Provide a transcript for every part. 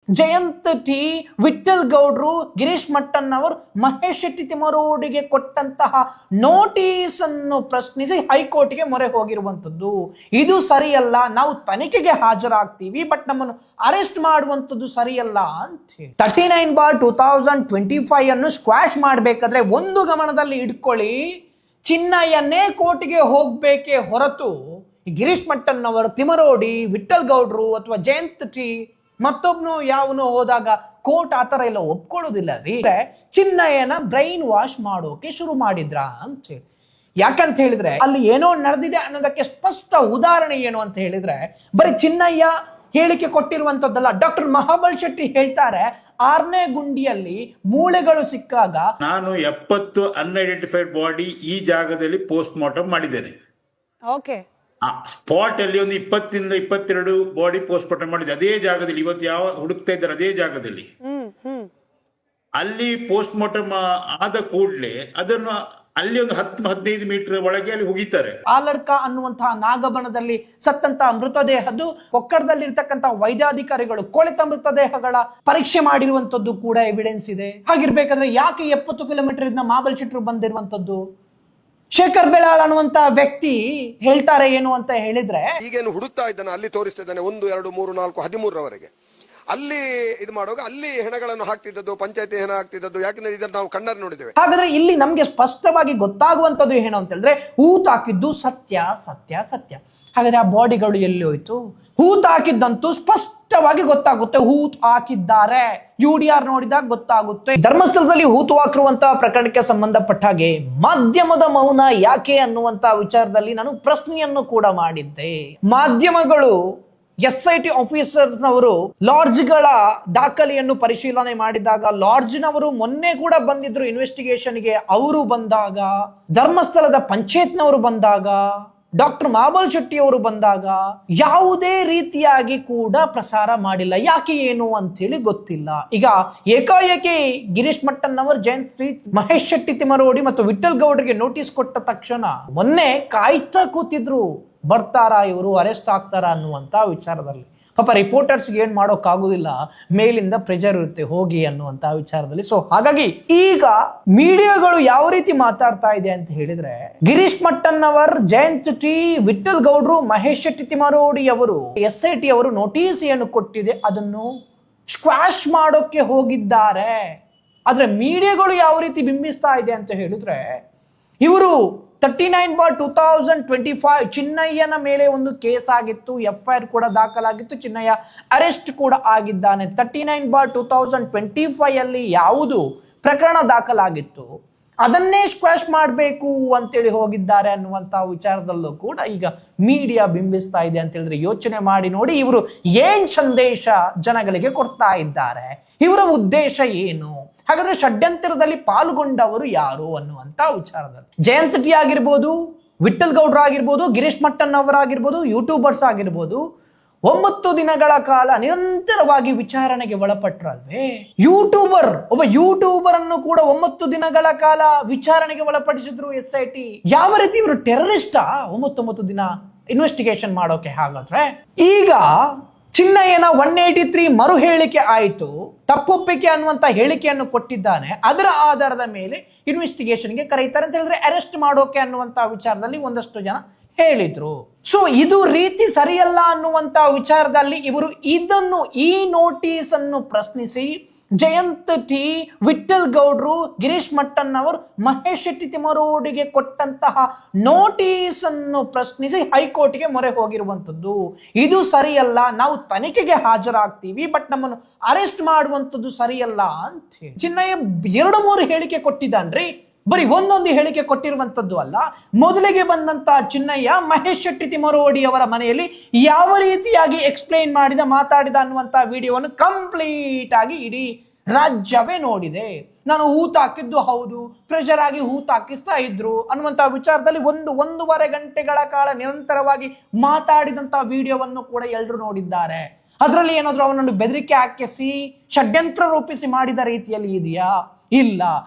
Jayant T, Vittal ಗೌಡ್ರು, Girish mutton ಅವರು ಮಹೇಶ್ ಶೆಟ್ಟಿ ತಿಮರೋಡಿಗೆ ಕೊಟ್ಟಂತಹ ನೋಟಿಸ್ ಅನ್ನು ಪ್ರಶ್ನಿಸಿ ಹೈಕೋರ್ಟ್ಗೆ ಮೊರೆ ಹೋಗಿರುವಂತದ್ದು. ಇದು ಸರಿಯಲ್ಲ, ನಾವು ತನಿಖೆಗೆ ಹಾಜರಾಗ್ತೀವಿ, ಬಟ್ ನಮ್ಮನ್ನು ಅರೆಸ್ಟ್ ಮಾಡುವಂತದ್ದು ಸರಿಯಲ್ಲ ಅಂತ ಹೇಳಿ 39/2025 ಅನ್ನು ಸ್ಕ್ವಾಶ್ ಮಾಡಬೇಕಾದ್ರೆ ಒಂದು ಗಮನದಲ್ಲಿ ಇಟ್ಕೊಳ್ಳಿ, ಚಿನ್ನಯ್ಯನೇ ಕೋರ್ಟ್ಗೆ ಹೋಗ್ಬೇಕೇ ಹೊರತು ಗಿರೀಶ್ ಮಟ್ಟನ್ ಅವರು, ತಿಮರೋಡಿ, ವಿಠಲ್ ಗೌಡ್ರು ಅಥವಾ ಜಯಂತ್ ಟಿ ಮತ್ತೊಬ್ನು ಯಾವನು ಹೋದಾಗ ಕೋರ್ಟ್ ಆತರ ಎಲ್ಲ ಒಪ್ಕೊಳ್ಳೋದಿಲ್ಲ ರೀ. ಚಿನ್ನಯ್ಯನ ಬ್ರೈನ್ ವಾಶ್ ಮಾಡೋಕೆ ಶುರು ಮಾಡಿದ್ರ ಅಂತ ಹೇಳಿ. ಯಾಕಂತ ಹೇಳಿದ್ರೆ ಅಲ್ಲಿ ಏನೋ ನಡೆದಿದೆ ಅನ್ನೋದಕ್ಕೆ ಸ್ಪಷ್ಟ ಉದಾಹರಣೆ ಏನು ಅಂತ ಹೇಳಿದ್ರೆ ಬರೀ ಚಿನ್ನಯ್ಯ ಹೇಳಿಕೆ ಕೊಟ್ಟಿರುವಂತದ್ದಲ್ಲ. ಡಾಕ್ಟರ್ ಮಹಾಬಲ್ ಶೆಟ್ಟಿ ಹೇಳ್ತಾರೆ, 6ನೇ ಗುಂಡಿಯಲ್ಲಿ ಮೂಳೆಗಳು ಸಿಕ್ಕಾಗ ನಾನು 70 ಅನ್ಐಡೆಂಟಿಫೈಡ್ ಬಾಡಿ ಈ ಜಾಗದಲ್ಲಿ ಪೋಸ್ಟ್ ಮಾರ್ಟಮ್ ಮಾಡಿದ್ದೇನೆ. ಓಕೆ, ಸ್ಪಾಟ್ ಅಲ್ಲಿ ಒಂದು 20-22 ಬಾಡಿ ಪೋಸ್ಟ್ ಮಾರ್ಟಮ್ ಮಾಡಿದೆ ಅದೇ ಜಾಗದಲ್ಲಿ. ಇವತ್ತು ಯಾವ ಹುಡುಕ್ತಾ ಇದ್ದಾರೆ ಅದೇ ಜಾಗದಲ್ಲಿ. ಅಲ್ಲಿ ಪೋಸ್ಟ್ ಮಾರ್ಟಮ್ ಆದ ಕೂಡಲೇ ಅದನ್ನು ಅಲ್ಲಿ ಒಂದು 10-15 ಮೀಟರ್ ಒಳಗೆ ಅಲ್ಲಿ ಹೋಗಿದ್ದಾರೆ. ಆಲಡ್ಕ ಅನ್ನುವಂತಹ ನಾಗಬಣದಲ್ಲಿ ಸತ್ತಂತಹ ಮೃತದೇಹದ್ದು ಕೊಕ್ಕಡದಲ್ಲಿರ್ತಕ್ಕಂತಹ ವೈದ್ಯಾಧಿಕಾರಿಗಳು ಕೊಳೆತ ಮೃತದೇಹಗಳ ಪರೀಕ್ಷೆ ಮಾಡಿರುವಂತದ್ದು ಕೂಡ ಎವಿಡೆನ್ಸ್ ಇದೆ. ಹಾಗಿರ್ಬೇಕಾದ್ರೆ ಯಾಕೆ 70 ಕಿಲೋಮೀಟರ್ ಇಂದ ಮಹಾಬಲ್ ಶೆಟ್ರು ಬಂದಿರುವಂತದ್ದು? ಶೇಖರ್ ಬೆಳಾಳ್ ಅನ್ನುವಂತ ವ್ಯಕ್ತಿ ಹೇಳ್ತಾರೆ ಏನು ಅಂತ ಹೇಳಿದ್ರೆ, ಈಗೇನು ಹುಡುಕ್ತಾ ಇದ್ದಾನೆ ಅಲ್ಲಿ ತೋರಿಸ್ತಾ ಇದ್ದಾನೆ 1, 2, 3, 4, 13ರವರೆಗೆ ಅಲ್ಲಿ ಇದು ಮಾಡುವಾಗ ಅಲ್ಲಿ ಹೆಣಗಳನ್ನು ಹಾಕ್ತಿದ್ದದ್ದು, ಪಂಚಾಯತಿ ಹೆಣ ಹಾಕ್ತಿದ್ದದ್ದು. ಯಾಕಂದ್ರೆ ಇದನ್ನು ನಾವು ಕಣ್ಣಾರೆ ನೋಡಿದ್ದೇವೆ. ಹಾಗಾದ್ರೆ ಇಲ್ಲಿ ನಮ್ಗೆ ಸ್ಪಷ್ಟವಾಗಿ ಗೊತ್ತಾಗುವಂತದ್ದು ಏನು ಅಂತ ಹೇಳಿದ್ರೆ, ಹೂತ್ ಹಾಕಿದ್ದು ಸತ್ಯ ಸತ್ಯ ಸತ್ಯ. ಹಾಗಾದ್ರೆ ಆ ಬಾಡಿಗಳು ಎಲ್ಲಿ ಹೋಯ್ತು? ಹೂತ್ ಹಾಕಿದ್ದಂತೂ ಸ್ಪಷ್ಟವಾಗಿ ಗೊತ್ತಾಗುತ್ತೆ, ಹೂತ್ ಹಾಕಿದ್ದಾರೆ. UDR ನೋಡಿದಾಗ ಗೊತ್ತಾಗುತ್ತೆ. ಧರ್ಮಸ್ಥಳದಲ್ಲಿ ಹೂತು ಹಾಕಿರುವಂತಹ ಪ್ರಕರಣಕ್ಕೆ ಸಂಬಂಧಪಟ್ಟ ಹಾಗೆ ಮಾಧ್ಯಮದ ಮೌನ ಯಾಕೆ ಅನ್ನುವಂತ ವಿಚಾರದಲ್ಲಿ ನಾನು ಪ್ರಶ್ನೆಯನ್ನು ಕೂಡ ಮಾಡಿದ್ದೆ. ಮಾಧ್ಯಮಗಳು SIT ಆಫೀಸರ್ಸ್ನವರು ಲಾಡ್ಜ್ಗಳ ದಾಖಲೆಯನ್ನು ಪರಿಶೀಲನೆ ಮಾಡಿದಾಗ, ಲಾಡ್ಜ್ನವರು ಮೊನ್ನೆ ಕೂಡ ಬಂದಿದ್ರು ಇನ್ವೆಸ್ಟಿಗೇಷನ್ಗೆ. ಅವರು ಬಂದಾಗ, ಧರ್ಮಸ್ಥಳದ ಪಂಚಾಯತ್ನವರು ಬಂದಾಗ, ಡಾಕ್ಟರ್ ಮಹಾಬಲ್ ಶೆಟ್ಟಿ ಅವರು ಬಂದಾಗ ಯಾವುದೇ ರೀತಿಯಾಗಿ ಕೂಡ ಪ್ರಸಾರ ಮಾಡಿಲ್ಲ. ಯಾಕೆ ಏನು ಅಂತೇಳಿ ಗೊತ್ತಿಲ್ಲ. ಈಗ ಏಕಾಏಕಿ ಗಿರೀಶ್ ಮಟ್ಟನ್ ಅವರು, ಜಯಂತ್ ಟಿ, ಮಹೇಶ್ ಶೆಟ್ಟಿ ತಿಮರೋಡಿ ಮತ್ತು ವಿಠಲ್ ಗೌಡ್ರಿಗೆ ನೋಟಿಸ್ ಕೊಟ್ಟ ತಕ್ಷಣ ಮೊನ್ನೆ ಕಾಯ್ತಾ ಕೂತಿದ್ರು, ಬರ್ತಾರಾ ಇವರು, ಅರೆಸ್ಟ್ ಆಗ್ತಾರಾ ಅನ್ನುವಂತ ವಿಚಾರದಲ್ಲಿ. ಪಾಪ ರಿಪೋರ್ಟರ್ಸ್ಗೆ ಏನ್ ಮಾಡೋಕ್ಕಾಗುದಿಲ್ಲ, ಮೇಲಿಂದ ಪ್ರೆಷರ್ ಇರುತ್ತೆ ಹೋಗಿ ಅನ್ನುವಂತ ವಿಚಾರದಲ್ಲಿ. ಸೊ ಹಾಗಾಗಿ ಈಗ ಮೀಡಿಯಾಗಳು ಯಾವ ರೀತಿ ಮಾತಾಡ್ತಾ ಇದೆ ಅಂತ ಹೇಳಿದ್ರೆ, ಗಿರೀಶ್ ಮಟ್ಟನ್ ಅವರ್, ಜಯಂತ್ ಟಿ, ವಿಠಲ್ ಗೌಡ್ರು, ಮಹೇಶ್ ಶೆಟ್ಟಿ ತಿಮರೋಡಿ ಅವರು, SIT ಅವರು ನೋಟಿಸ್ ಏನು ಕೊಟ್ಟಿದೆ ಅದನ್ನು ಸ್ಕ್ವಾಶ್ ಮಾಡೋಕೆ ಹೋಗಿದ್ದಾರೆ. ಆದ್ರೆ ಮೀಡಿಯಾಗಳು ಯಾವ ರೀತಿ ಬಿಂಬಿಸ್ತಾ ಇದೆ ಅಂತ ಹೇಳಿದ್ರೆ, ಇವರು 39/2025 ಚಿನ್ನಯ್ಯನ ಮೇಲೆ ಒಂದು ಕೇಸ್ ಆಗಿತ್ತು, FIR ಕೂಡ ದಾಖಲಾಗಿತ್ತು, ಚಿನ್ನಯ್ಯ ಅರೆಸ್ಟ್ ಕೂಡ ಆಗಿದ್ದಾನೆ. 39/2025 ಅಲ್ಲಿ ಯಾವುದು ಪ್ರಕರಣ ದಾಖಲಾಗಿತ್ತು ಅದನ್ನೇ ಸ್ಕ್ವಾಶ್ ಮಾಡಬೇಕು ಅಂತೇಳಿ ಹೋಗಿದ್ದಾರೆ ಅನ್ನುವಂತ ವಿಚಾರದಲ್ಲೂ ಕೂಡ ಈಗ ಮೀಡಿಯಾ ಬಿಂಬಿಸ್ತಾ ಇದೆ ಅಂತ ಹೇಳಿದ್ರೆ ಯೋಚನೆ ಮಾಡಿ ನೋಡಿ, ಇವರು ಏನ್ ಸಂದೇಶ ಜನಗಳಿಗೆ ಕೊಡ್ತಾ ಇದ್ದಾರೆ, ಇವರ ಉದ್ದೇಶ ಏನು? ಹಾಗಾದ್ರೆ ಷಡ್ಯಂತ್ರದಲ್ಲಿ ಪಾಲ್ಗೊಂಡವರು ಯಾರು ಅನ್ನುವಂತ ವಿಚಾರದಲ್ಲಿ ಜಯಂತ್ ಟಿ ಆಗಿರ್ಬೋದು, ವಿಠಲ್ ಗೌಡ್ರ ಆಗಿರ್ಬೋದು, ಗಿರೀಶ್ ಮಟ್ಟನ್ ಅವರಾಗಿರ್ಬೋದು, ಯೂಟ್ಯೂಬರ್ಸ್ ಆಗಿರ್ಬೋದು, 9 ದಿನಗಳ ಕಾಲ ನಿರಂತರವಾಗಿ ವಿಚಾರಣೆಗೆ ಒಳಪಟ್ರಲ್ವೇ. ಒಬ್ಬ ಯೂಟ್ಯೂಬರ್ ಅನ್ನು ಕೂಡ 9 ದಿನಗಳ ಕಾಲ ವಿಚಾರಣೆಗೆ ಒಳಪಡಿಸಿದ್ರು SIT. ಯಾವ ರೀತಿ ಇವರು ಟೆರರಿಸ್ಟಾ 9 ದಿನ ಇನ್ವೆಸ್ಟಿಗೇಷನ್ ಮಾಡೋಕೆ? ಹಾಗಾದ್ರೆ ಈಗ ಚಿನ್ನಯ್ಯನ 183 ಮರು ಹೇಳಿಕೆ ಆಯಿತು, ತಪ್ಪೊಪ್ಪಿಗೆ ಅನ್ನುವಂತ ಹೇಳಿಕೆಯನ್ನು ಕೊಟ್ಟಿದ್ದಾನೆ. ಅದರ ಆಧಾರದ ಮೇಲೆ ಇನ್ವೆಸ್ಟಿಗೇಷನ್ಗೆ ಕರೀತಾರೆ ಅಂತ ಹೇಳಿದ್ರೆ ಅರೆಸ್ಟ್ ಮಾಡೋಕೆ ಅನ್ನುವಂತ ವಿಚಾರದಲ್ಲಿ ಒಂದಷ್ಟು ಜನ ಹೇಳಿದ್ರು. ಸೊ ಇದು ರೀತಿ ಸರಿಯಲ್ಲ ಅನ್ನುವಂತ ವಿಚಾರದಲ್ಲಿ ಇವರು ಈ ನೋಟಿಸ್ ಅನ್ನು ಪ್ರಶ್ನಿಸಿ ಜಯಂತ್ ಟಿ, ವಿಠಲ್ ಗೌಡ್ರು, ಗಿರೀಶ್ ಮಟ್ಟನ್ ಅವರು ಮಹೇಶ್ ಶೆಟ್ಟಿ ತಿಮರೋಡಿಗೆ ಕೊಟ್ಟಂತಹ ನೋಟಿಸ್ ಅನ್ನು ಪ್ರಶ್ನಿಸಿ ಹೈಕೋರ್ಟ್ಗೆ ಮೊರೆ ಹೋಗಿರುವಂತದ್ದು. ಇದು ಸರಿಯಲ್ಲ, ನಾವು ತನಿಖೆಗೆ ಹಾಜರಾಗ್ತೀವಿ, ಬಟ್ ನಮ್ಮನ್ನು ಅರೆಸ್ಟ್ ಮಾಡುವಂತದ್ದು ಸರಿಯಲ್ಲ ಅಂತ ಹೇಳಿ ಚಿನ್ನಯ್ಯ 2-3 ಹೇಳಿಕೆ ಕೊಟ್ಟಿದ್ದಾನ್ರಿ. ಬರೀ ಒಂದೊಂದು ಹೇಳಿಕೆ ಕೊಟ್ಟಿರುವಂತದ್ದು ಅಲ್ಲ. ಮೊದಲಿಗೆ ಬಂದಂತ ಚಿನ್ನಯ್ಯ ಮಹೇಶ್ ಶೆಟ್ಟಿ ತಿಮರೋಡಿ ಅವರ ಮನೆಯಲ್ಲಿ ಯಾವ ರೀತಿಯಾಗಿ ಎಕ್ಸ್ಪ್ಲೈನ್ ಮಾತಾಡಿದ ಅನ್ನುವಂತ ವಿಡಿಯೋವನ್ನು ಕಂಪ್ಲೀಟ್ ಆಗಿ ಇಡೀ ರಾಜ್ಯವೇ ನೋಡಿದೆ. ನಾನು ಹೂತ್ ಹಾಕಿದ್ದು ಹೌದು, ಪ್ರೆಷರ್ ಆಗಿ ಹೂತ್ ಹಾಕಿಸ್ತಾ ಇದ್ರು ಅನ್ನುವಂತ ವಿಚಾರದಲ್ಲಿ 1-1.5 ಗಂಟೆಗಳ ಕಾಲ ನಿರಂತರವಾಗಿ ಮಾತಾಡಿದಂತ ವಿಡಿಯೋವನ್ನು ಕೂಡ ಎಲ್ಲರೂ ನೋಡಿದ್ದಾರೆ. ಅದರಲ್ಲಿ ಏನಾದ್ರು ಅವನನ್ನು ಬೆದರಿಕೆ ಹಾಕಿಸಿ ಷಡ್ಯಂತ್ರ ರೂಪಿಸಿ ಮಾಡಿದ ರೀತಿಯಲ್ಲಿ ಇದೆಯಾ? ಇಲ್ಲ.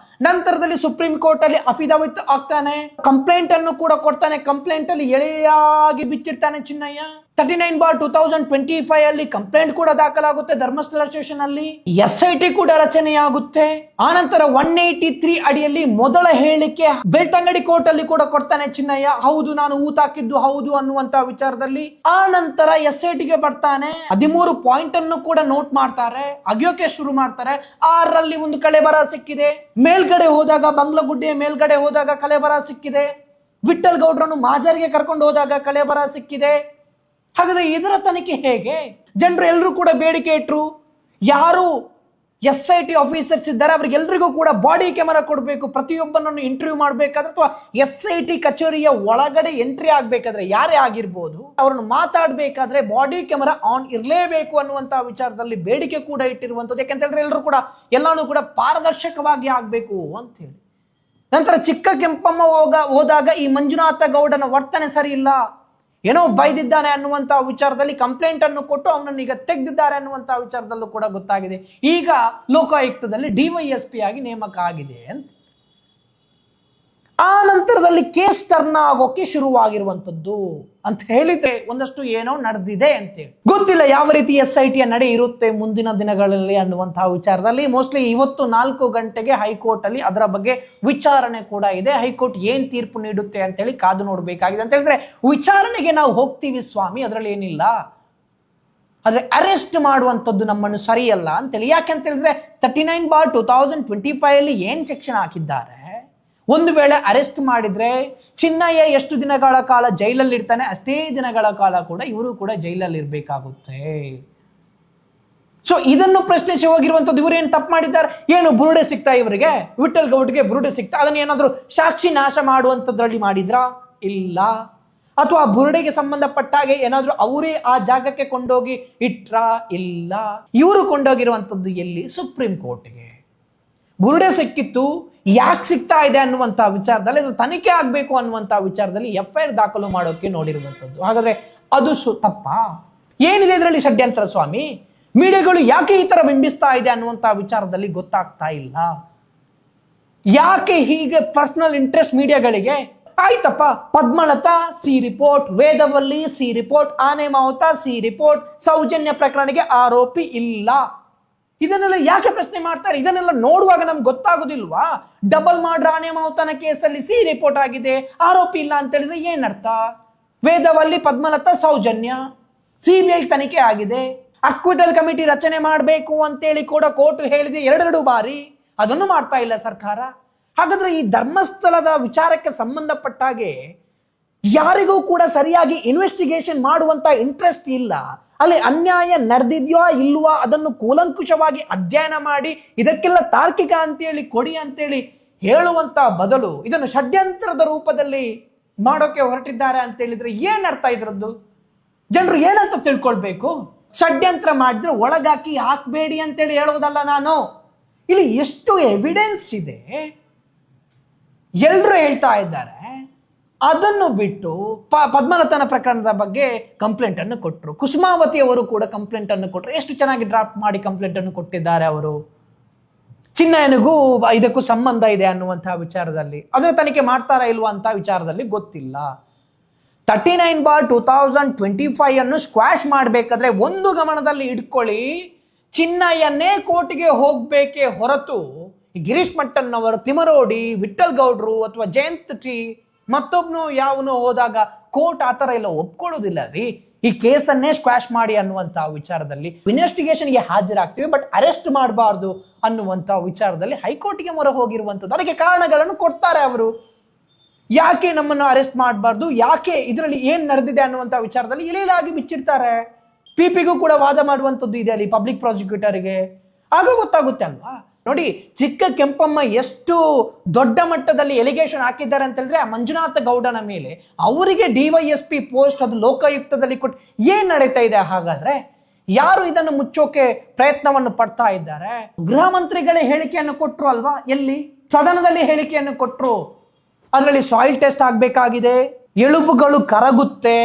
ನಂತರದಲ್ಲಿ ಸುಪ್ರೀಂ ಕೋರ್ಟ್ ಅಲ್ಲಿ ಅಫಿಡವಿಟ್ ಆಗ್ತಾನೆ, ಕಂಪ್ಲೇಂಟ್ ಅನ್ನು ಕೂಡ ಕೊಡ್ತಾನೆ. ಕಂಪ್ಲೇಂಟ್ ಅಲ್ಲಿ ಎಳೆಯಾಗಿ ಬಿಚ್ಚಿರ್ತಾನೆ ಚಿನ್ನಯ್ಯ. 39/2025 ಅಲ್ಲಿ ಕಂಪ್ಲೇಂಟ್ ಕೂಡ ದಾಖಲಾಗುತ್ತೆ ಧರ್ಮಸ್ಥಳ ಸ್ಟೇಷನ್ ಅಲ್ಲಿ, SIT ಕೂಡ ರಚನೆಯಾಗುತ್ತೆ. ಆನಂತರ 183 ಅಡಿಯಲ್ಲಿ ಮೊದಲ ಹೇಳಿಕೆ ಬೆಳ್ತಂಗಡಿ ಕೋರ್ಟ್ ಅಲ್ಲಿ ಕೂಡ ಕೊಡ್ತಾನೆ ಚಿನ್ನಯ್ಯ, ಹೌದು ನಾನು ಊತಾಕಿದ್ದು ಹೌದು ಅನ್ನುವಂತ ವಿಚಾರದಲ್ಲಿ. ಆ ನಂತರ SIT ಗೆ ಬರ್ತಾನೆ, 13 ಪಾಯಿಂಟ್ ಅನ್ನು ಕೂಡ ನೋಟ್ ಮಾಡ್ತಾರೆ, ಅಗಿಯೋಕೆ ಶುರು ಮಾಡ್ತಾರೆ. 6ರಲ್ಲಿ ಒಂದು ಕಳೆಬರ ಸಿಕ್ಕಿದೆ, ಮೇಲ್ಗಡೆ ಹೋದಾಗ ಬಂಗ್ಲಗುಡ್ಡೆಯ ಮೇಲ್ಗಡೆ ಹೋದಾಗ ಕಳೆಬರ ಸಿಕ್ಕಿದೆ, ವಿಠಲ್ ಗೌಡ್ರನ್ನು ಮಾಜರಿಗೆ ಕರ್ಕೊಂಡು ಹೋದಾಗ ಕಳೆಬರ ಸಿಕ್ಕಿದೆ. ಹಾಗಾದ್ರೆ ಇದರ ತನಿಖೆ ಹೇಗೆ? ಜನರು ಎಲ್ಲರೂ ಕೂಡ ಬೇಡಿಕೆ ಇಟ್ರು, ಯಾರು SIT ಆಫೀಸರ್ಸ್ ಇದ್ದಾರೆ ಅವರಿಗೆಲ್ಲರಿಗೂ ಕೂಡ ಬಾಡಿ ಕ್ಯಾಮೆರಾ ಕೊಡಬೇಕು, ಪ್ರತಿಯೊಬ್ಬನನ್ನು ಇಂಟರ್ವ್ಯೂ ಮಾಡಬೇಕಾದ್ರೆ ಅಥವಾ SIT ಕಚೇರಿಯ ಒಳಗಡೆ ಎಂಟ್ರಿ ಆಗ್ಬೇಕಾದ್ರೆ ಯಾರೇ ಆಗಿರ್ಬೋದು ಅವರನ್ನು ಮಾತಾಡಬೇಕಾದ್ರೆ ಬಾಡಿ ಕ್ಯಾಮೆರಾ ಆನ್ ಇರಲೇಬೇಕು ಅನ್ನುವಂತ ವಿಚಾರದಲ್ಲಿ ಬೇಡಿಕೆ ಕೂಡ ಇಟ್ಟಿರುವಂಥದ್ದು. ಯಾಕಂತ ಹೇಳಿದ್ರೆ ಎಲ್ಲರೂ ಕೂಡ ಎಲ್ಲಾನು ಕೂಡ ಪಾರದರ್ಶಕವಾಗಿ ಆಗ್ಬೇಕು ಅಂತ ಹೇಳಿ. ನಂತರ ಚಿಕ್ಕ ಕೆಂಪಮ್ಮ ಹೋದಾಗ ಈ ಮಂಜುನಾಥ ಗೌಡನ ವರ್ತನೆ ಸರಿ ಇಲ್ಲ, ಏನೋ ಬೈದಿದ್ದಾನೆ ಅನ್ನುವಂತ ವಿಚಾರದಲ್ಲಿ ಕಂಪ್ಲೇಂಟ್ ಅನ್ನು ಕೊಟ್ಟು ಅವನನ್ನು ಈಗ ತೆಗೆದಿದ್ದಾರೆ ಅನ್ನುವಂತ ವಿಚಾರದಲ್ಲೂ ಕೂಡ ಗೊತ್ತಾಗಿದೆ. ಈಗ ಲೋಕಾಯುಕ್ತದಲ್ಲಿ DYSP ಆಗಿ ನೇಮಕ ಆಗಿದೆ ಅಂತ. ಆ ನಂತರದಲ್ಲಿ ಕೇಸ್ ಟರ್ನ್ ಆಗೋಕೆ ಶುರುವಾಗಿರುವಂತದ್ದು ಅಂತ ಹೇಳಿದ್ರೆ ಒಂದಷ್ಟು ಏನೋ ನಡೆದಿದೆ ಅಂತೇಳಿ ಗೊತ್ತಿಲ್ಲ. ಯಾವ ರೀತಿ SIT ನಡೆ ಇರುತ್ತೆ ಮುಂದಿನ ದಿನಗಳಲ್ಲಿ ಅನ್ನುವಂತಹ ವಿಚಾರದಲ್ಲಿ ಮೋಸ್ಟ್ಲಿ ಇವತ್ತು 4 ಗಂಟೆಗೆ ಹೈಕೋರ್ಟ್ ಅಲ್ಲಿ ಅದರ ಬಗ್ಗೆ ವಿಚಾರಣೆ ಕೂಡ ಇದೆ. ಹೈಕೋರ್ಟ್ ಏನ್ ತೀರ್ಪು ನೀಡುತ್ತೆ ಅಂತ ಹೇಳಿ ಕಾದು ನೋಡ್ಬೇಕಾಗಿದೆ. ಅಂತ ಹೇಳಿದ್ರೆ ವಿಚಾರಣೆಗೆ ನಾವು ಹೋಗ್ತೀವಿ ಸ್ವಾಮಿ, ಅದರಲ್ಲಿ ಏನಿಲ್ಲ, ಆದ್ರೆ ಅರೆಸ್ಟ್ ಮಾಡುವಂಥದ್ದು ನಮ್ಮನ್ನು ಸರಿಯಲ್ಲ ಅಂತೇಳಿ. ಯಾಕೆಂತ ಹೇಳಿದ್ರೆ 39/2025 ಅಲ್ಲಿ ಏನ್ ಸೆಕ್ಷನ್ ಹಾಕಿದ್ದಾರೆ, ಒಂದು ವೇಳೆ ಅರೆಸ್ಟ್ ಮಾಡಿದ್ರೆ ಚಿನ್ನಯ್ಯ ಎಷ್ಟು ದಿನಗಳ ಕಾಲ ಜೈಲಲ್ಲಿ ಇರ್ತಾನೆ ಅಷ್ಟೇ ದಿನಗಳ ಕಾಲ ಕೂಡ ಇವರು ಕೂಡ ಜೈಲಲ್ಲಿ ಇರ್ಬೇಕಾಗುತ್ತೆ. ಸೊ ಇದನ್ನು ಪ್ರಶ್ನಿಸಿ ಹೋಗಿರುವಂತದ್ದು, ಇವರು ಏನು ತಪ್ಪು ಮಾಡಿದ್ದಾರೆ, ಏನು ಬುರುಡೆ ಸಿಗ್ತಾ ಇವರಿಗೆ, ವಿಠಲ್ ಗೌಡ್ಗೆ ಬುರುಡೆ ಸಿಗ್ತಾ, ಅದನ್ನ ಏನಾದ್ರು ಸಾಕ್ಷಿ ನಾಶ ಮಾಡುವಂತದ್ರಲ್ಲಿ ಮಾಡಿದ್ರಾ? ಇಲ್ಲ. ಅಥವಾ ಬುರುಡೆಗೆ ಸಂಬಂಧಪಟ್ಟ ಹಾಗೆ ಏನಾದ್ರು ಅವರೇ ಆ ಜಾಗಕ್ಕೆ ಕೊಂಡೋಗಿ ಇಟ್ರಾ? ಇಲ್ಲ. ಇವರು ಕೊಂಡೋಗಿರುವಂತದ್ದು ಎಲ್ಲಿ? ಸುಪ್ರೀಂ ಕೋರ್ಟ್ಗೆ. ಬುರುಡೆ ಸಿಕ್ಕಿತ್ತು, ಯಾಕೆ ಸಿಗ್ತಾ ಇದೆ ಅನ್ನುವಂತ ವಿಚಾರದಲ್ಲಿ ಅದು ತನಿಖೆ ಆಗ್ಬೇಕು ಅನ್ನುವಂತ ವಿಚಾರದಲ್ಲಿ FIR ದಾಖಲು ಮಾಡೋಕೆ ನೋಡಿರುವಂತದ್ದು. ಹಾಗಾದ್ರೆ ಅದು ತಪ್ಪಾ? ಏನಿದೆ ಇದರಲ್ಲಿ ಷಡ್ಯಂತ್ರ ಸ್ವಾಮಿ? ಮೀಡಿಯಾಗಳು ಯಾಕೆ ಈ ತರ ಬಿಂಬಿಸ್ತಾ ಇದೆ ಅನ್ನುವಂತ ವಿಚಾರದಲ್ಲಿ ಗೊತ್ತಾಗ್ತಾ ಇಲ್ಲ. ಯಾಕೆ ಹೀಗೆ ಪರ್ಸನಲ್ ಇಂಟ್ರೆಸ್ಟ್ ಮೀಡಿಯಾಗಳಿಗೆ? ಆಯ್ತಪ್ಪ, Padmalatha C report, Vedavalli C report, ಆನೆ ಮಾವುತ ಸಿ ರಿಪೋರ್ಟ್, ಸೌಜನ್ಯ ಪ್ರಕರಣಕ್ಕೆ ಆರೋಪಿ ಇಲ್ಲ. ಇದನ್ನೆಲ್ಲ ಯಾಕೆ ಪ್ರಶ್ನೆ ಮಾಡ್ತಾರೆ? ಇದನ್ನೆಲ್ಲ ನೋಡುವಾಗ ನಮ್ಗೆ ಗೊತ್ತಾಗೋದಿಲ್ವಾ? ಡಬಲ್ ಮಾಡ್ರ ಆನೆ ಮಾವುತನ ಕೇಸಲ್ಲಿ ಸಿ ರಿಪೋರ್ಟ್ ಆಗಿದೆ, ಆರೋಪಿ ಇಲ್ಲ ಅಂತ ಹೇಳಿದ್ರೆ ಏನರ್ಥ? ವೇದವಲ್ಲಿ, ಪದ್ಮಲತಾ, ಸೌಜನ್ಯ, CBI ತನಿಖೆ ಆಗಿದೆ, ಅಕ್ವಿಟಲ್ ಕಮಿಟಿ ರಚನೆ ಮಾಡಬೇಕು ಅಂತೇಳಿ ಕೂಡ ಕೋರ್ಟ್ ಹೇಳಿದೆ 2 ಬಾರಿ, ಅದನ್ನು ಮಾಡ್ತಾ ಇಲ್ಲ ಸರ್ಕಾರ. ಹಾಗಾದ್ರೆ ಈ ಧರ್ಮಸ್ಥಳದ ವಿಚಾರಕ್ಕೆ ಸಂಬಂಧಪಟ್ಟ ಹಾಗೆ ಯಾರಿಗೂ ಕೂಡ ಸರಿಯಾಗಿ ಇನ್ವೆಸ್ಟಿಗೇಷನ್ ಮಾಡುವಂತ ಇಂಟ್ರೆಸ್ಟ್ ಇಲ್ಲ. ಅಲ್ಲಿ ಅನ್ಯಾಯ ನಡೆದಿದ್ಯೋ ಇಲ್ವಾ ಅದನ್ನು ಕೂಲಂಕುಷವಾಗಿ ಅಧ್ಯಯನ ಮಾಡಿ ಇದಕ್ಕೆಲ್ಲ ತಾರ್ಕಿಕ ಅಂತೇಳಿ ಕೊಡಿ ಅಂತೇಳಿ ಹೇಳುವಂತ ಬದಲು ಇದನ್ನು ಷಡ್ಯಂತ್ರದ ರೂಪದಲ್ಲಿ ಮಾಡೋಕೆ ಹೊರಟಿದ್ದಾರೆ ಅಂತ ಹೇಳಿದ್ರೆ ಏನ್ ಅರ್ಥ ಇದ್ರದ್ದು? ಜನರು ಏನಂತ ತಿಳ್ಕೊಳ್ಬೇಕು? ಷಡ್ಯಂತ್ರ ಮಾಡಿದ್ರೆ ಒಳಗಾಕಿ ಹಾಕ್ಬೇಡಿ ಅಂತೇಳಿ ಹೇಳೋದಲ್ಲ ನಾನು. ಇಲ್ಲಿ ಎಷ್ಟು ಎವಿಡೆನ್ಸ್ ಇದೆ ಎಲ್ರು ಹೇಳ್ತಾ ಇದ್ದಾರೆ. ಅದನ್ನು ಬಿಟ್ಟು ಪದ್ಮಲತನ ಪ್ರಕರಣದ ಬಗ್ಗೆ ಕಂಪ್ಲೇಂಟ್ ಅನ್ನು ಕೊಟ್ಟರು, ಕುಸುಮಾವತಿ ಅವರು ಕೂಡ ಕಂಪ್ಲೇಂಟ್ ಅನ್ನು ಕೊಟ್ಟರು. ಎಷ್ಟು ಚೆನ್ನಾಗಿ ಡ್ರಾಫ್ಟ್ ಮಾಡಿ ಕಂಪ್ಲೇಂಟ್ ಅನ್ನು ಕೊಟ್ಟಿದ್ದಾರೆ ಅವರು. ಚಿನ್ನಯ್ಯನಿಗೂ ಇದಕ್ಕೂ ಸಂಬಂಧ ಇದೆ ಅನ್ನುವಂತಹ ವಿಚಾರದಲ್ಲಿ ಅದರ ತನಿಖೆ ಮಾಡ್ತಾರಾ ಇಲ್ವಾ ಅಂತ ವಿಚಾರದಲ್ಲಿ ಗೊತ್ತಿಲ್ಲ. 39/2025 ಅನ್ನು ಸ್ಕ್ವಾಶ್ ಮಾಡಬೇಕಾದ್ರೆ ಒಂದು ಗಮನದಲ್ಲಿ ಇಟ್ಕೊಳ್ಳಿ, ಚಿನ್ನಯ್ಯನ್ನೇ ಕೋರ್ಟ್ಗೆ ಹೋಗ್ಬೇಕೇ ಹೊರತು ಗಿರೀಶ್ ಮಟ್ಟನ್ ಅವರು, ತಿಮರೋಡಿ, ವಿಠಲ್ ಗೌಡ್ರು ಅಥವಾ ಜಯಂತ್ ಟಿ ಮತ್ತೊಬ್ನು ಯಾವನು ಹೋದಾಗ ಕೋರ್ಟ್ ಆತರ ಎಲ್ಲ ಒಪ್ಕೊಳ್ಳೋದಿಲ್ಲ ರೀ. ಈ ಕೇಸನ್ನೇ ಸ್ಕ್ವಾಶ್ ಮಾಡಿ ಅನ್ನುವಂತ ವಿಚಾರದಲ್ಲಿ ಇನ್ವೆಸ್ಟಿಗೇಷನ್ಗೆ ಹಾಜರಾಗ್ತೀವಿ ಬಟ್ ಅರೆಸ್ಟ್ ಮಾಡಬಾರ್ದು ಅನ್ನುವಂತ ವಿಚಾರದಲ್ಲಿ ಹೈಕೋರ್ಟ್ಗೆ ಮೊರೆ ಹೋಗಿರುವಂತದ್ದು. ಅದಕ್ಕೆ ಕಾರಣಗಳನ್ನು ಕೊಡ್ತಾರೆ ಅವರು. ಯಾಕೆ ನಮ್ಮನ್ನು ಅರೆಸ್ಟ್ ಮಾಡಬಾರ್ದು, ಯಾಕೆ ಇದರಲ್ಲಿ ಏನ್ ನಡೆದಿದೆ ಅನ್ನುವಂತ ವಿಚಾರದಲ್ಲಿ ಇಳಿಲಾಗಿ ಬಿಚ್ಚಿರ್ತಾರೆ. ಪಿಪಿಗೂ ಕೂಡ ವಾದ ಮಾಡುವಂತದ್ದು ಇದೆ ಅಲ್ಲಿ ಪಬ್ಲಿಕ್ ಪ್ರಾಸಿಕ್ಯೂಟರ್ಗೆ. ಆಗ ಗೊತ್ತಾಗುತ್ತೆ ಅಲ್ವಾ? ನೋಡಿ, ಚಿಕ್ಕ ಕೆಂಪಮ್ಮ ಎಷ್ಟು ದೊಡ್ಡ ಮಟ್ಟದಲ್ಲಿ ಎಲಿಗೇಷನ್ ಹಾಕಿದ್ದಾರೆ ಅಂತ ಹೇಳಿದ್ರೆ ಆ ಮಂಜುನಾಥ ಗೌಡನ ಮೇಲೆ ಅವರಿಗೆ DYSP ಪೋಸ್ಟ್ ಅದು ಲೋಕಾಯುಕ್ತದಲ್ಲಿ ಕೊಟ್ಟು ಏನ್ ನಡೀತಾ ಇದೆ? ಹಾಗಾದ್ರೆ ಯಾರು ಇದನ್ನು ಮುಚ್ಚೋಕೆ ಪ್ರಯತ್ನವನ್ನು ಪಡ್ತಾ ಇದ್ದಾರೆ? ಗೃಹ ಮಂತ್ರಿಗಳೇ ಹೇಳಿಕೆಯನ್ನು ಕೊಟ್ರು ಅಲ್ವಾ? ಎಲ್ಲಿ? ಸದನದಲ್ಲಿ ಹೇಳಿಕೆಯನ್ನು ಕೊಟ್ರು. ಅದರಲ್ಲಿ ಸಾಯಿಲ್ ಟೆಸ್ಟ್ ಆಗ್ಬೇಕಾಗಿದೆ, ಎಲುಬುಗಳು ಕರಗುತ್ತೆ,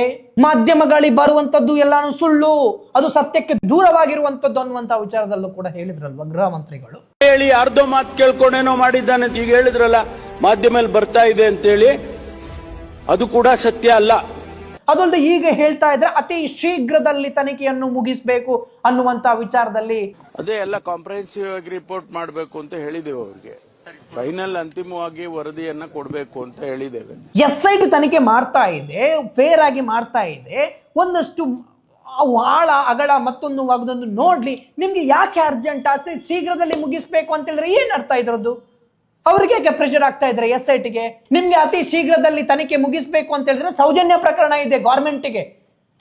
ಮಾಧ್ಯಮಗಳಿಗೆ ಬರುವಂತದ್ದು ಎಲ್ಲಾನು ಸುಳ್ಳು, ಅದು ಸತ್ಯಕ್ಕೆ ದೂರವಾಗಿರುವಂತದ್ದು ಅನ್ನುವಂತ ವಿಚಾರದಲ್ಲೂ ಕೂಡ ಹೇಳಿದ್ರಲ್ವಾ ಗೃಹ ಮಂತ್ರಿಗಳು. ಹೇಳಿ ಅರ್ಧ ಮಾತು ಕೇಳ್ಕೊಂಡೇನೋ ಮಾಡಿದ್ದಾನೆ ಅಂತ ಈಗ ಹೇಳಿದ್ರಲ್ಲ, ಮಾಧ್ಯಮದಲ್ಲಿ ಬರ್ತಾ ಇದೆ ಅಂತೇಳಿ, ಅದು ಕೂಡ ಸತ್ಯ ಅಲ್ಲ. ಅದಲ್ಲದೆ ಈಗ ಹೇಳ್ತಾ ಇದ್ರೆ ಅತಿ ಶೀಘ್ರದಲ್ಲಿ ತನಿಖೆಯನ್ನು ಮುಗಿಸ್ಬೇಕು ಅನ್ನುವಂತ ವಿಚಾರದಲ್ಲಿ ಅದೇ ಎಲ್ಲ ಕಾಂಪ್ರಹೆನ್ಸಿವ್ ಆಗಿ ರಿಪೋರ್ಟ್ ಮಾಡಬೇಕು ಅಂತ ಹೇಳಿದ್ದೇವೆ ಅವ್ರಿಗೆ. ಫೈನಲ್ ಅಂತಿಮವಾಗಿ ವರದಿಯನ್ನ ಕೊಡಬೇಕು ಅಂತ ಹೇಳಿದ್ದೇವೆ. SIT ತನಿಖೆ ಮಾಡ್ತಾ ಇದೆ, ಫೇರ್ ಆಗಿ ಮಾಡ್ತಾ ಇದೆ, ಒಂದಷ್ಟು ಆಳ ಅಗಳ ಮತ್ತೊಂದು ಆಗದೊಂದು ನೋಡ್ಲಿ. ನಿಮ್ಗೆ ಯಾಕೆ ಅರ್ಜೆಂಟ್ ಆಗ್ತದೆ, ಶೀಘ್ರದಲ್ಲಿ ಮುಗಿಸ್ಬೇಕು ಅಂತ ಹೇಳಿದ್ರೆ ಏನ್ ಅರ್ಥ ಇದ್ರದ್ದು? ಅವ್ರಿಗೆ ಯಾಕೆ ಪ್ರೆಷರ್ ಆಗ್ತಾ ಇದ್ರೆ SITಗೆ? ನಿಮ್ಗೆ ಅತಿ ಶೀಘ್ರದಲ್ಲಿ ತನಿಖೆ ಮುಗಿಸ್ಬೇಕು ಅಂತ ಹೇಳಿದ್ರೆ ಸೌಜನ್ಯ ಪ್ರಕರಣ ಇದೆ ಗೌರ್ಮೆಂಟ್ಗೆ,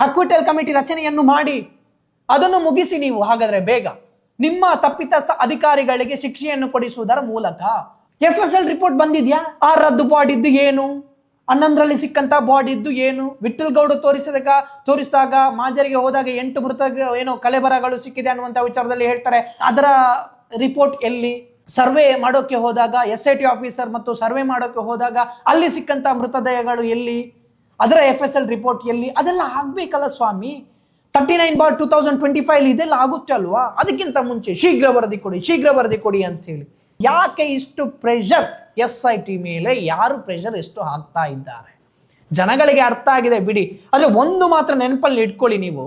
ಅಕ್ವಿಟಲ್ ಕಮಿಟಿ ರಚನೆಯನ್ನು ಮಾಡಿ ಅದನ್ನು ಮುಗಿಸಿ ನೀವು. ಹಾಗಾದ್ರೆ ಬೇಗ ನಿಮ್ಮ ತಪ್ಪಿತಸ್ಥ ಅಧಿಕಾರಿಗಳಿಗೆ ಶಿಕ್ಷೆಯನ್ನು ಕೊಡಿಸುವುದರ ಮೂಲಕ. FSL ರಿಪೋರ್ಟ್ ಬಂದಿದ್ಯಾ? ಆ ರದ್ದು ಬಾಡಿದ್ದು ಏನು, 11ರಲ್ಲಿ ಸಿಕ್ಕಂತ ಬಾಡಿದ್ದು ಏನು, ವಿಠಲ್ ಗೌಡ ತೋರಿಸಿದಾಗ ಮಾಜರಿಗೆ ಹೋದಾಗ 8 ಮೃತ ಏನೋ ಕಲೆಬರಗಳು ಸಿಕ್ಕಿದೆ ಅನ್ನುವಂತ ವಿಚಾರದಲ್ಲಿ ಹೇಳ್ತಾರೆ. ಅದರ ರಿಪೋರ್ಟ್ ಎಲ್ಲಿ? ಸರ್ವೆ ಮಾಡೋಕೆ ಹೋದಾಗ SIT ಆಫೀಸರ್ ಮತ್ತು ಸರ್ವೆ ಮಾಡೋಕೆ ಹೋದಾಗ ಅಲ್ಲಿ ಸಿಕ್ಕಂತ ಮೃತದೇಹಗಳು ಎಲ್ಲಿ? ಅದರ FSL ರಿಪೋರ್ಟ್ ಎಲ್ಲಿ? ಅದೆಲ್ಲ ಆಗ್ಬೇಕಲ್ಲ ಸ್ವಾಮಿ. 39/2025 ಇದೆಲ್ಲ ಆಗುತ್ತೆ ಅಲ್ವಾ? ಅದಕ್ಕಿಂತ ಮುಂಚೆ ಶೀಘ್ರ ವರದಿ ಕೊಡಿ ಅಂತ ಹೇಳಿ ಯಾಕೆ ಇಷ್ಟು ಪ್ರೆಷರ್ SIT ಮೇಲೆ? ಯಾರು ಪ್ರೆಷರ್ ಎಷ್ಟು ಹಾಕ್ತಾ ಇದ್ದಾರೆ ಜನಗಳಿಗೆ ಅರ್ಥ ಆಗಿದೆ ಬಿಡಿ. ಆದ್ರೆ ಒಂದು ಮಾತ್ರ ನೆನಪಲ್ಲಿ ಇಟ್ಕೊಳ್ಳಿ ನೀವು,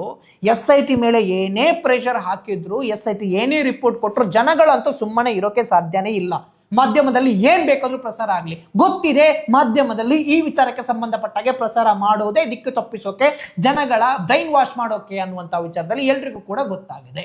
SIT ಮೇಲೆ ಏನೇ ಪ್ರೆಷರ್ ಹಾಕಿದ್ರು, SIT ಏನೇ ರಿಪೋರ್ಟ್ ಕೊಟ್ಟರು, ಜನಗಳಂತೂ ಸುಮ್ಮನೆ ಇರೋಕೆ ಸಾಧ್ಯನೇ ಇಲ್ಲ. ಮಾಧ್ಯಮದಲ್ಲಿ ಏನ್ ಬೇಕಾದ್ರೂ ಪ್ರಸಾರ ಆಗ್ಲಿ, ಗೊತ್ತಿದೆ ಮಾಧ್ಯಮದಲ್ಲಿ ಈ ವಿಚಾರಕ್ಕೆ ಸಂಬಂಧಪಟ್ಟಾಗೆ ಪ್ರಸಾರ ಮಾಡೋದೇ ದಿಕ್ಕು ತಪ್ಪಿಸೋಕೆ, ಜನಗಳ ಬ್ರೈನ್ ವಾಶ್ ಮಾಡೋಕೆ ಅನ್ನುವಂತ ವಿಚಾರದಲ್ಲಿ ಎಲ್ರಿಗೂ ಕೂಡ ಗೊತ್ತಾಗಿದೆ.